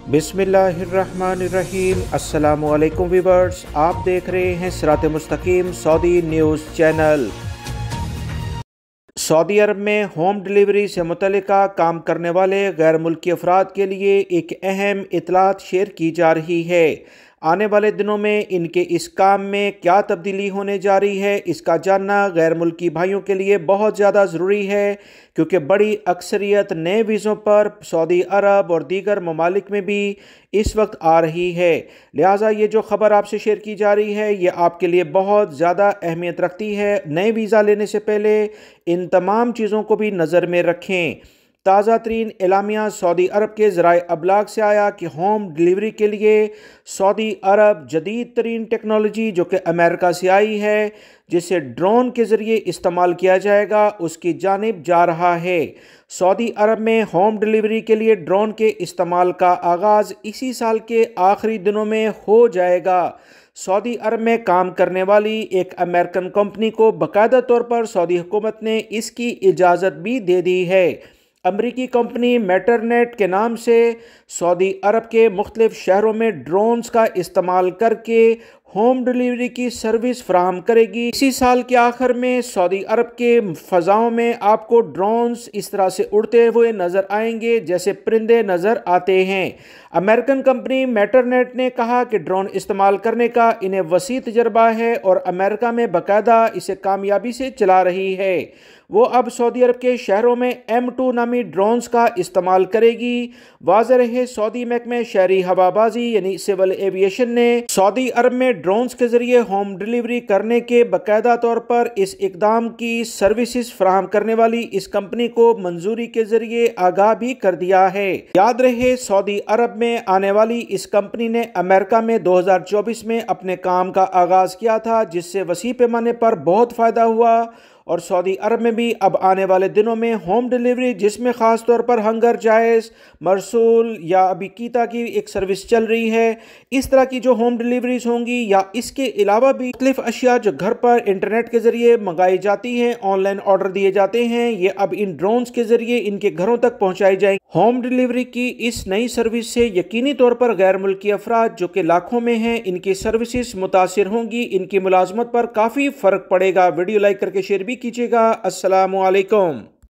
बिस्मिल्लाहिर्रहमानिर्रहीम। अस्सलामु अलैकुम व्यूअर्स, आप देख रहे हैं सिरात मुस्तकीम सऊदी न्यूज़ चैनल। सऊदी अरब में होम डिलीवरी से मुतल्लिका काम करने वाले गैर मुल्की अफराद के लिए एक अहम इतलात शेयर की जा रही है। आने वाले दिनों में इनके इस काम में क्या तब्दीली होने जा रही है, इसका जानना गैर मुल्की भाइयों के लिए बहुत ज़्यादा ज़रूरी है, क्योंकि बड़ी अक्सरियत नए वीज़ों पर सऊदी अरब और दीगर ममालिक में भी इस वक्त आ रही है। लिहाजा ये जो ख़बर आपसे शेयर की जा रही है ये आपके लिए बहुत ज़्यादा अहमियत रखती है। नए वीज़ा लेने से पहले इन तमाम चीज़ों को भी नज़र में रखें। ताज़ा तरीन एलामिया सऊदी अरब के ज़राए अबलाग से आया कि होम डिलीवरी के लिए सऊदी अरब जदीद तरीन टेक्नोलॉजी जो कि अमेरिका से आई है, जिसे ड्रोन के ज़रिए इस्तेमाल किया जाएगा, उसकी जानिब जा रहा है। सऊदी अरब में होम डिलीवरी के लिए ड्रोन के इस्तेमाल का आगाज़ इसी साल के आखिरी दिनों में हो जाएगा। सऊदी अरब में काम करने वाली एक अमेरिकन कंपनी को बाकायदा तौर पर सऊदी हुकूमत ने इसकी इजाज़त भी दे दी है। अमरीकी कंपनी मैटरनेट के नाम से सऊदी अरब के मुख्तलिफ शहरों में ड्रोन्स का इस्तेमाल करके होम डिलीवरी की सर्विस फराहम करेगी। इसी साल के आखिर में सऊदी अरब के फ़ज़ाओं में आपको ड्रोन्स इस तरह से उड़ते हुए नज़र आएंगे जैसे परिंदे नज़र आते हैं। अमेरिकन कंपनी मैटरनेट ने कहा कि ड्रोन इस्तेमाल करने का इन्हें वसी तजर्बा है और अमेरिका में बाकायदा इसे कामयाबी से चला रही है। वो अब सऊदी अरब के शहरों में M2 नामी ड्रोन्स का इस्तेमाल करेगी। वाज़ेह रहे, सऊदी महकमे शहरी हवाबाजी यानी सिविल एविएशन ने सऊदी अरब में ड्रोन्स के जरिए होम डिलीवरी करने के बाकायदा तौर पर इस इकदाम की सर्विसेज फराहम करने वाली इस कंपनी को मंजूरी के जरिए आगाह भी कर दिया है। याद रहे, सऊदी अरब में आने वाली इस कंपनी ने अमेरिका में 2024 में अपने काम का आगाज किया था, जिससे वसी पैमाने पर बहुत फ़ायदा हुआ। और सऊदी अरब में भी अब आने वाले दिनों में होम डिलीवरी, जिसमें ख़ास तौर पर हंगर जायज़, मरसूल या अभी कीता की एक सर्विस चल रही है, इस तरह की जो होम डिलीवरीज होंगी या इसके अलावा भी मुख्तलिफ अशिया जो घर पर इंटरनेट के ज़रिए मंगाई जाती हैं, ऑनलाइन ऑर्डर दिए जाते हैं, ये अब इन ड्रोन्स के ज़रिए इनके घरों तक पहुँचाई जाएंगी। होम डिलीवरी की इस नई सर्विस से यकीनी तौर पर गैर मुल्की अफराद जो कि लाखों में हैं, इनकी सर्विसेज मुतासिर होंगी, इनकी मुलाजमत पर काफ़ी फ़र्क पड़ेगा। वीडियो लाइक करके शेयर भी कीजिएगा। अस्सलामु अलैकुम।